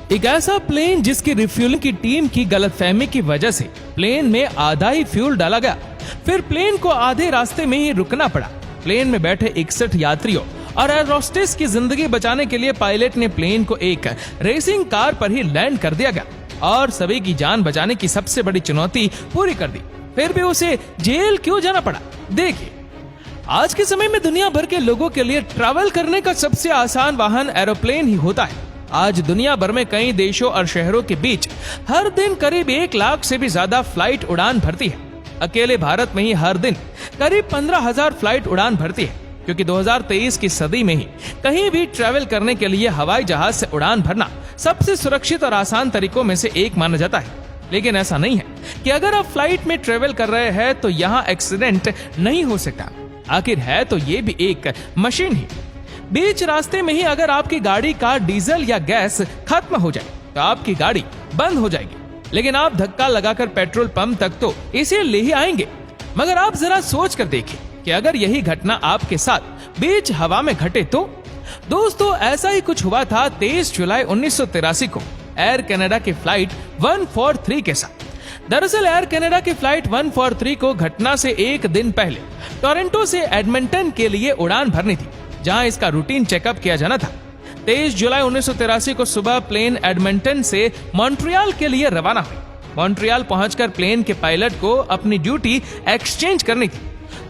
एक ऐसा प्लेन जिसकी रिफ्यूलिंग की टीम की गलतफहमी की वजह से प्लेन में आधा ही फ्यूल डाला गया, फिर प्लेन को आधे रास्ते में ही रुकना पड़ा। प्लेन में बैठे 61 यात्रियों और एयर होस्टेस की जिंदगी बचाने के लिए पायलट ने प्लेन को एक रेसिंग कार पर ही लैंड कर दिया गया और सभी की जान बचाने की सबसे बड़ी चुनौती पूरी कर दी। फिर भी उसे जेल क्यों जाना पड़ा? देखिए, आज के समय में दुनिया भर के लोगों के लिए ट्रैवल करने का सबसे आसान वाहन एरोप्लेन ही होता है। आज दुनिया भर में कई देशों और शहरों के बीच हर दिन करीब 1 लाख से भी ज्यादा फ्लाइट उड़ान भरती है। अकेले भारत में ही हर दिन करीब 15,000 फ्लाइट उड़ान भरती है, क्योंकि 2023 की सदी में ही कहीं भी ट्रैवल करने के लिए हवाई जहाज से उड़ान भरना सबसे सुरक्षित और आसान तरीकों में से एक माना जाता है। लेकिन ऐसा नहीं है कि अगर आप फ्लाइट में ट्रैवल कर रहे हैं तो यहाँ एक्सीडेंट नहीं हो सकता। आखिर है तो ये भी एक मशीन ही। बीच रास्ते में ही अगर आपकी गाड़ी का डीजल या गैस खत्म हो जाए तो आपकी गाड़ी बंद हो जाएगी, लेकिन आप धक्का लगाकर पेट्रोल पंप तक तो इसे ले ही आएंगे। मगर आप जरा सोच कर देखिए कि अगर यही घटना आपके साथ बीच हवा में घटे तो। दोस्तों, ऐसा ही कुछ हुआ था 23 जुलाई 1983 को एयर कनाडा की फ्लाइट 143 के साथ। दरअसल एयर कनाडा की फ्लाइट 143 को घटना से एक दिन पहले टोरंटो से एडमंटन के लिए उड़ान भरनी थी, जहां इसका रूटीन चेकअप किया जाना था। 23 जुलाई 1983 को सुबह प्लेन एडमंटन से मॉन्ट्रियल के लिए रवाना हुई। मॉन्ट्रियल पहुंचकर प्लेन के पायलट को अपनी ड्यूटी एक्सचेंज करनी थी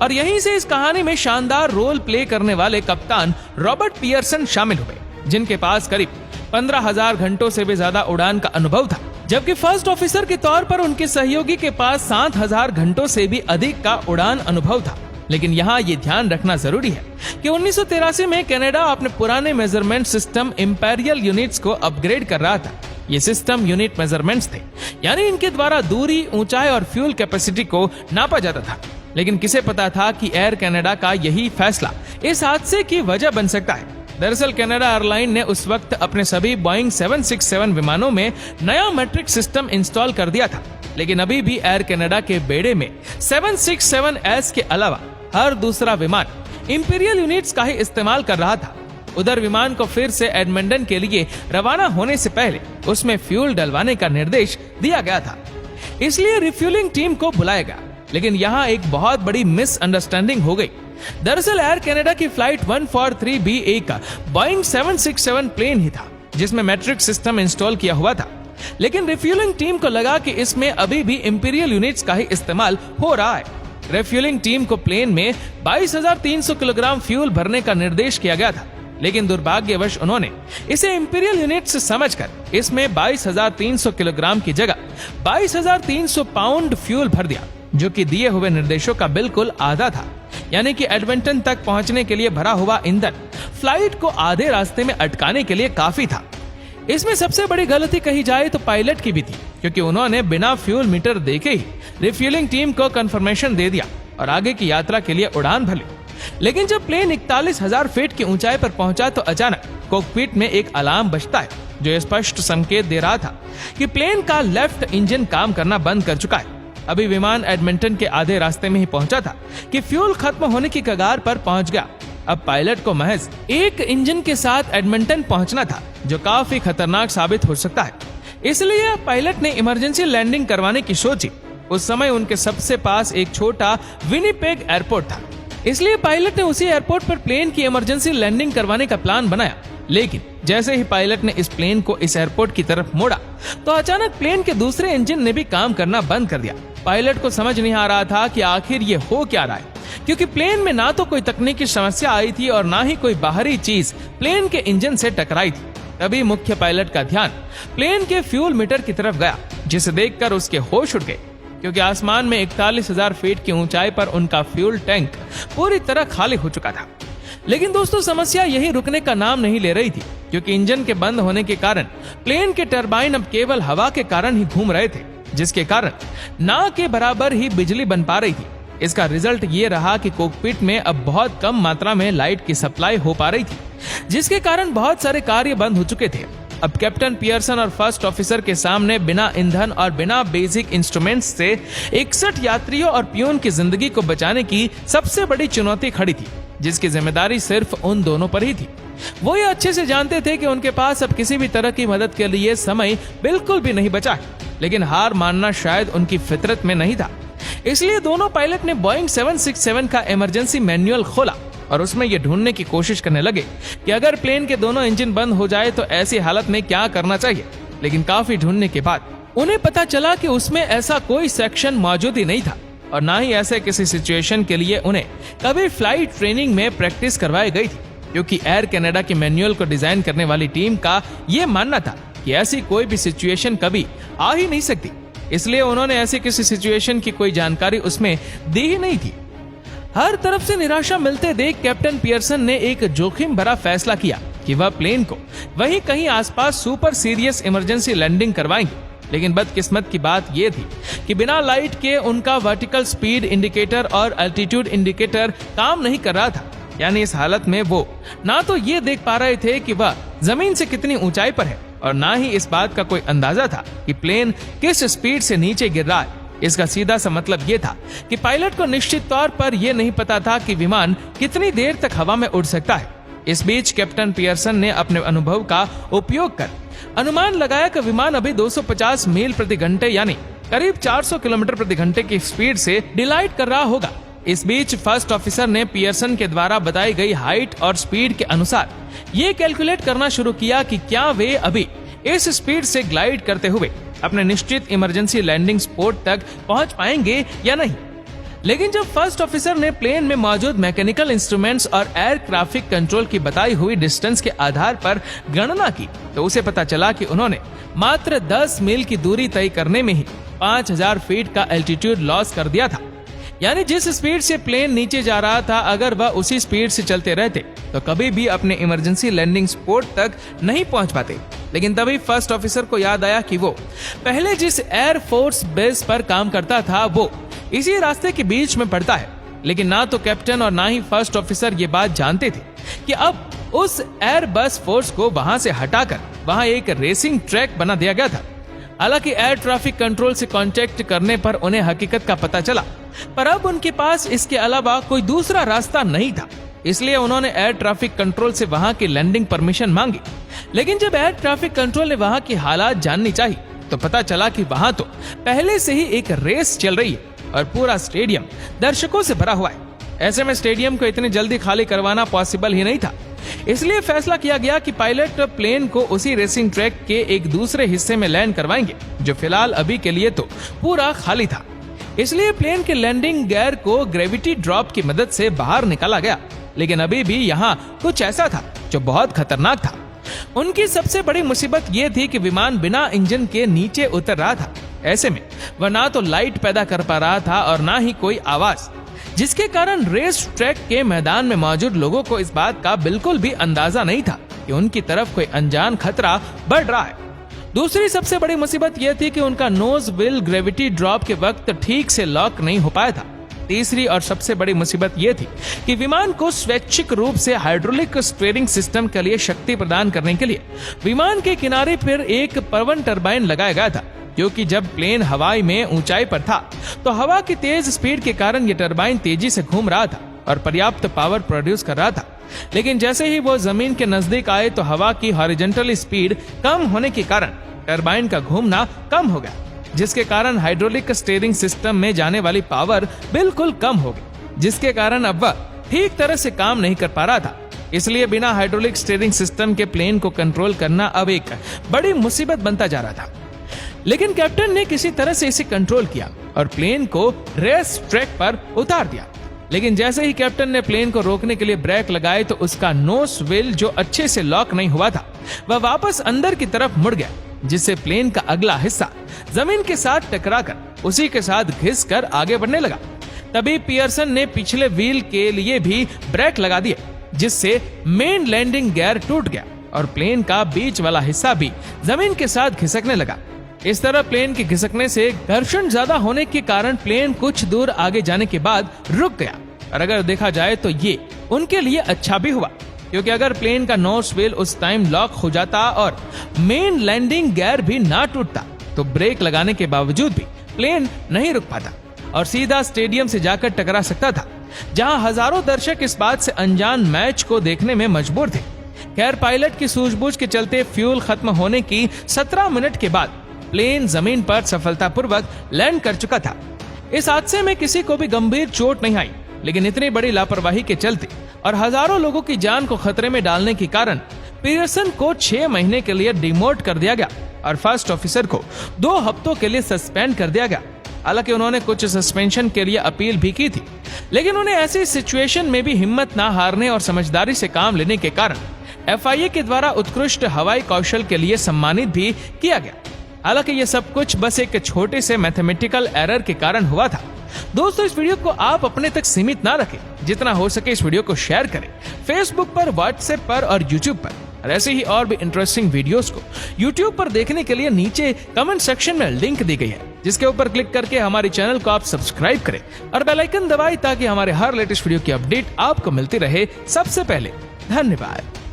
और यहीं से इस कहानी में शानदार रोल प्ले करने वाले कप्तान रॉबर्ट पियर्सन शामिल हुए, जिनके पास करीब 15,000 घंटों से भी ज्यादा उड़ान का अनुभव था, जबकि फर्स्ट ऑफिसर के तौर पर उनके सहयोगी के पास 7,000 घंटों से भी अधिक का उड़ान अनुभव था। लेकिन यहाँ ये ध्यान रखना जरूरी है कि 1983 में कनाडा अपने पुराने मेजरमेंट सिस्टम इंपीरियल यूनिट्स को अपग्रेड कर रहा था। ये सिस्टम यूनिट मेजरमेंट्स थे, यानी इनके द्वारा दूरी, ऊंचाई और फ्यूल कैपेसिटी को नापा जाता था। लेकिन किसे पता था कि एयर कनाडा का यही फैसला इस हादसे की वजह बन सकता है। दरअसल कनाडा एयरलाइन ने उस वक्त अपने सभी बोइंग 767 विमानों में नया मैट्रिक सिस्टम इंस्टॉल कर दिया था, लेकिन अभी भी एयर कनाडा के बेड़े में 767S के अलावा हर दूसरा विमान इंपीरियल यूनिट्स का ही इस्तेमाल कर रहा था। उधर विमान को फिर से एडमंटन के लिए रवाना होने से पहले उसमें फ्यूल डलवाने का निर्देश दिया गया था, इसलिए रिफ्यूलिंग टीम को बुलाया गया। लेकिन यहाँ एक बहुत बड़ी मिसअंडरस्टैंडिंग हो गई। दरअसल एयर कनाडा की फ्लाइट 143 भी एक बोइंग 767 प्लेन ही था, जिसमें मैट्रिक सिस्टम इंस्टॉल किया हुआ था। लेकिन रिफ्यूलिंग टीम को लगा कि इसमें अभी भी इंपीरियल यूनिट्स का ही इस्तेमाल हो रहा है। रिफ्यूलिंग टीम को प्लेन में 22,300 किलोग्राम फ्यूल भरने का निर्देश किया गया था, लेकिन दुर्भाग्यवश उन्होंने इसे इंपीरियल यूनिट्स समझकर इसमें 22,300 किलोग्राम की जगह 22,300 पाउंड फ्यूल भर दिया, जो कि दिए हुए निर्देशों का बिल्कुल आधा था। यानी कि एडमंटन तक पहुंचने के लिए भरा हुआ ईंधन फ्लाइट को आधे रास्ते में अटकाने के लिए काफी था। इसमें सबसे बड़ी गलती कही जाए तो पायलट की भी थी, क्योंकि उन्होंने बिना फ्यूल मीटर देखे ही रिफ्यूलिंग टीम को कंफर्मेशन दे दिया और आगे की यात्रा के लिए उड़ान भर ली। लेकिन जब प्लेन 41,000 फीट की ऊंचाई पर पहुंचा तो अचानक कॉकपिट में एक अलार्म बजता है, जो स्पष्ट संकेत दे रहा था कि प्लेन का लेफ्ट इंजन काम करना बंद कर चुका है। अभी विमान एडमंटन के आधे रास्ते में ही पहुंचा था कि फ्यूल खत्म होने की कगार पर पहुंच गया। अब पायलट को महज एक इंजन के साथ एडमंटन पहुंचना था, जो काफी खतरनाक साबित हो सकता है। इसलिए पायलट ने इमरजेंसी लैंडिंग करवाने की सोची। उस समय उनके सबसे पास एक छोटा विनिपेग एयरपोर्ट था, इसलिए पायलट ने उसी एयरपोर्ट पर प्लेन की इमरजेंसी लैंडिंग करवाने का प्लान बनाया। लेकिन जैसे ही पायलट ने इस प्लेन को इस एयरपोर्ट की तरफ मोड़ा तो अचानक प्लेन के दूसरे इंजन ने भी काम करना बंद कर दिया। पायलट को समझ नहीं आ रहा था कि आखिर ये हो क्या रहा है, क्योंकि प्लेन में ना तो कोई तकनीकी समस्या आई थी और ना ही कोई बाहरी चीज प्लेन के इंजन से टकराई थी। तभी मुख्य पायलट का ध्यान प्लेन के फ्यूल मीटर की तरफ गया, जिसे देखकर उसके होश उड़ गए, क्योंकि आसमान में 41,000 फीट की ऊंचाई पर उनका फ्यूल टैंक पूरी तरह खाली हो चुका था। लेकिन दोस्तों, समस्या यही रुकने का नाम नहीं ले रही थी, क्योंकि इंजन के बंद होने के कारण प्लेन के टरबाइन अब केवल हवा के कारण ही घूम रहे थे, जिसके कारण ना के बराबर ही बिजली बन पा रही थी। इसका रिजल्ट ये रहा कि कॉकपिट में अब बहुत कम मात्रा में लाइट की सप्लाई हो पा रही थी, जिसके कारण बहुत सारे कार्य बंद हो चुके थे। अब कैप्टन पियर्सन और फर्स्ट ऑफिसर के सामने बिना ईंधन और बिना बेसिक इंस्ट्रूमेंट्स से 61 यात्रियों और पियून की जिंदगी को बचाने की सबसे बड़ी चुनौती खड़ी थी, जिसकी जिम्मेदारी सिर्फ उन दोनों पर ही थी। वो ये अच्छे से जानते थे कि उनके पास अब किसी भी तरह की मदद के लिए समय बिल्कुल भी नहीं बचा है, लेकिन हार मानना शायद उनकी फितरत में नहीं था। इसलिए दोनों पायलट ने बोइंग 767 का इमरजेंसी मैनुअल खोला और उसमें ये ढूंढने की कोशिश करने लगे कि अगर प्लेन के दोनों इंजन बंद हो जाए तो ऐसी हालत में क्या करना चाहिए। लेकिन काफी ढूंढने के बाद उन्हें पता चला कि उसमें ऐसा कोई सेक्शन मौजूद ही नहीं था और ना ही ऐसे किसी सिचुएशन के लिए उन्हें कभी फ्लाइट ट्रेनिंग में प्रैक्टिस करवाई गई थी, क्योंकि एयर कनाडा के मैनुअल को डिजाइन करने वाली टीम का यह मानना था कि ऐसी कोई भी सिचुएशन कभी आ ही नहीं सकती। इसलिए उन्होंने ऐसी किसी सिचुएशन की कोई जानकारी उसमें दी ही नहीं थी। हर तरफ से निराशा मिलते देख कैप्टन पियर्सन ने एक जोखिम भरा फैसला किया कि वह प्लेन को वहीं कहीं आसपास सुपर सीरियस इमरजेंसी लैंडिंग करवाएंगे। लेकिन बदकिस्मत की बात यह थी कि बिना लाइट के उनका वर्टिकल स्पीड इंडिकेटर और अल्टीट्यूड इंडिकेटर काम नहीं कर रहा था। यानी इस हालत में वो ना तो ये देख पा रहे थे कि वह जमीन से कितनी ऊंचाई पर है और ना ही इस बात का कोई अंदाजा था कि प्लेन किस स्पीड से नीचे गिर रहा है। इसका सीधा सा मतलब ये था कि पायलट को निश्चित तौर पर यह नहीं पता था कि विमान कितनी देर तक हवा में उड़ सकता है। इस बीच कैप्टन पियर्सन ने अपने अनुभव का उपयोग कर अनुमान लगाया कि विमान अभी 250 मील प्रति घंटे यानी करीब 400 किलोमीटर प्रति घंटे की स्पीड से डिलाइट कर रहा होगा। इस बीच फर्स्ट ऑफिसर ने पियर्सन के द्वारा बताई गई हाइट और स्पीड के अनुसार ये कैलकुलेट करना शुरू किया कि क्या वे अभी इस स्पीड से ग्लाइड करते हुए अपने निश्चित इमरजेंसी लैंडिंग स्पॉट तक पहुंच पाएंगे या नहीं। लेकिन जब फर्स्ट ऑफिसर ने प्लेन में मौजूद मैकेनिकल इंस्ट्रूमेंट्स और एयर ट्रैफिक कंट्रोल की बताई हुई डिस्टेंस के आधार पर गणना की तो उसे पता चला कि उन्होंने मात्र 10 मील की दूरी तय करने में ही 5000 फीट का एल्टीट्यूड लॉस कर दिया था। यानी जिस स्पीड से प्लेन नीचे जा रहा था, अगर वह उसी स्पीड से चलते रहते तो कभी भी अपने इमरजेंसी लैंडिंग स्पॉट तक नहीं पहुंच पाते। लेकिन तभी फर्स्ट ऑफिसर को याद आया कि वो पहले जिस एयर फोर्स बेस पर काम करता था वो इसी रास्ते के बीच में पड़ता है। लेकिन ना तो कैप्टन और ना ही फर्स्ट ऑफिसर ये बात जानते थे कि अब उस एयर बस फोर्स को वहां से हटाकर वहां एक रेसिंग ट्रैक बना दिया गया था। हालांकि एयर ट्रैफिक कंट्रोल से कांटेक्ट करने पर उन्हें हकीकत का पता चला, पर अब उनके पास इसके अलावा कोई दूसरा रास्ता नहीं था। इसलिए उन्होंने एयर ट्रैफिक कंट्रोल से वहां की लैंडिंग परमिशन मांगी। लेकिन जब एयर ट्रैफिक कंट्रोल ने वहां की हालात जाननी चाहिए तो पता चला कि वहां तो पहले से ही एक रेस चल रही है और पूरा स्टेडियम दर्शकों से भरा हुआ है। ऐसे में स्टेडियम को इतनी जल्दी खाली करवाना पॉसिबल ही नहीं था। इसलिए फैसला किया गया कि पायलट प्लेन को उसी रेसिंग ट्रैक के एक दूसरे हिस्से में लैंड करवाएंगे जो फिलहाल अभी के लिए तो पूरा खाली था। इसलिए प्लेन के लैंडिंग गियर को ग्रेविटी ड्रॉप की मदद से बाहर निकाला गया। लेकिन अभी भी यहाँ कुछ ऐसा था जो बहुत खतरनाक था। उनकी सबसे बड़ी मुसीबत ये थी कि विमान बिना इंजन के नीचे उतर रहा था। ऐसे में वह ना तो लाइट पैदा कर पा रहा था और ना ही कोई आवाज, जिसके कारण रेस ट्रैक के मैदान में मौजूद लोगों को इस बात का बिल्कुल भी अंदाजा नहीं था कि उनकी तरफ कोई अनजान खतरा बढ़ रहा है। दूसरी सबसे बड़ी मुसीबत यह थी कि उनका नोज व्हील ग्रेविटी ड्रॉप के वक्त ठीक से लॉक नहीं हो पाया था। तीसरी और सबसे बड़ी मुसीबत यह थी कि विमान को स्वैच्छिक रूप से हाइड्रोलिक स्टीयरिंग सिस्टम के लिए शक्ति प्रदान करने के लिए विमान के किनारे पर एक पवन टरबाइन लगाया गया था, क्योंकि जब प्लेन हवाई में ऊंचाई पर था तो हवा की तेज स्पीड के कारण यह टरबाइन तेजी से घूम रहा था और पर्याप्त पावर प्रोड्यूस कर रहा था। लेकिन जैसे ही वो जमीन के नजदीक आए तो हवा की हॉरिजॉन्टल स्पीड कम होने के कारण टरबाइन का घूमना कम हो गया, जिसके कारण हाइड्रोलिक स्टीयरिंग सिस्टम में जाने वाली पावर बिल्कुल कम हो गई, जिसके कारण अब वह ठीक तरह से काम नहीं कर पा रहा था। इसलिए बिना हाइड्रोलिक स्टीयरिंग सिस्टम के प्लेन को कंट्रोल करना अब एक बड़ी मुसीबत बनता जा रहा था। लेकिन कैप्टन ने किसी तरह से इसे कंट्रोल किया और प्लेन को रेस ट्रैक पर उतार दिया। लेकिन जैसे ही कैप्टन ने प्लेन को रोकने के लिए ब्रेक लगाए तो उसका नोज व्हील जो अच्छे से लॉक नहीं हुआ था वह वापस अंदर की तरफ मुड़ गया, जिससे प्लेन का अगला हिस्सा जमीन के साथ टकराकर उसी के साथ घिसकर आगे बढ़ने लगा। तभी पियर्सन ने पिछले व्हील के लिए भी ब्रेक लगा दिए, जिससे मेन लैंडिंग गियर टूट गया और प्लेन का बीच वाला हिस्सा भी जमीन के साथ खिसकने लगा। इस तरह प्लेन के खिसकने से घर्षण ज्यादा होने के कारण प्लेन कुछ दूर आगे जाने के बाद रुक गया। और अगर देखा जाए तो ये उनके लिए अच्छा भी हुआ, क्योंकि अगर प्लेन का नोज व्हील उस टाइम लॉक हो जाता और मेन लैंडिंग गियर भी ना टूटता तो ब्रेक लगाने के बावजूद भी प्लेन नहीं रुक पाता और सीधा स्टेडियम से जाकर टकरा सकता था, जहां हजारों दर्शक इस बात से अनजान मैच को देखने में मजबूर थे खैर पायलट की सूझबूझ के चलते फ्यूल खत्म होने की 17 मिनट के बाद प्लेन जमीन पर सफलतापूर्वक लैंड कर चुका था। इस हादसे में किसी को भी गंभीर चोट नहीं आई, लेकिन इतनी बड़ी लापरवाही के चलते और हजारों लोगों की जान को खतरे में डालने के कारण पीयर्सन को 6 महीने के लिए डिमोट कर दिया गया और फर्स्ट ऑफिसर को 2 हफ्तों के लिए सस्पेंड कर दिया गया। हालांकि उन्होंने कुछ सस्पेंशन के लिए अपील भी की थी, लेकिन उन्हें ऐसी सिचुएशन में भी हिम्मत ना हारने और समझदारी से काम लेने के कारण FIA के द्वारा उत्कृष्ट हवाई कौशल के लिए सम्मानित भी किया गया। हालांकि ये सब कुछ बस एक छोटे से मैथमेटिकल एरर के कारण हुआ था। दोस्तों, इस वीडियो को आप अपने तक सीमित ना रखें, जितना हो सके इस वीडियो को शेयर करें फेसबुक पर, व्हाट्सएप पर और यूट्यूब पर। और ऐसे ही और भी इंटरेस्टिंग वीडियोस को यूट्यूब पर देखने के लिए नीचे कमेंट सेक्शन में लिंक दी गई है, जिसके ऊपर क्लिक करके हमारे चैनल को आप सब्सक्राइब करें और बेल आइकन दबाएं ताकि हमारे हर लेटेस्ट वीडियो की अपडेट आपको मिलती रहे सबसे पहले। धन्यवाद।